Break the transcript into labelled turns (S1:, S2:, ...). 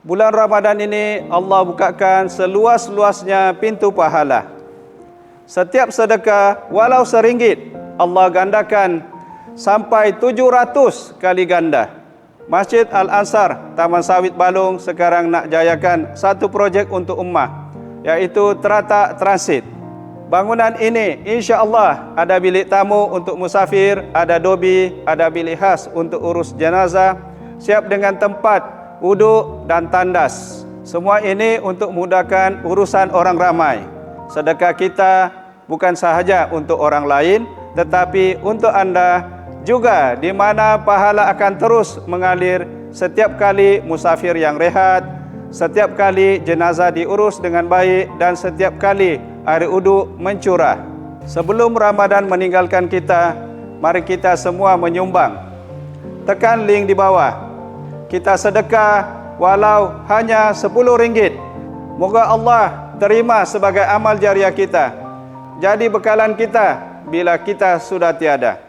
S1: Bulan Ramadan ini Allah bukakan seluas-luasnya pintu pahala. Setiap sedekah walau RM1 Allah gandakan sampai 700 kali ganda. Masjid Al-Ansar Taman Sawit Balong sekarang nak jayakan satu projek untuk ummah, iaitu teratak transit. Bangunan ini insya-Allah ada bilik tamu untuk musafir, ada dobi, ada bilik khas untuk urus jenazah, siap dengan tempat wuduk dan tandas. Semua ini untuk mudahkan urusan orang ramai. Sedekah kita bukan sahaja untuk orang lain, tetapi untuk anda juga, di mana pahala akan terus mengalir setiap kali musafir yang rehat, setiap kali jenazah diurus dengan baik, dan setiap kali air uduk mencurah. Sebelum Ramadan meninggalkan kita, mari kita semua menyumbang. Tekan link di bawah. Kita sedekah walau hanya RM10. Moga Allah terima sebagai amal jariah kita, jadi bekalan kita bila kita sudah tiada.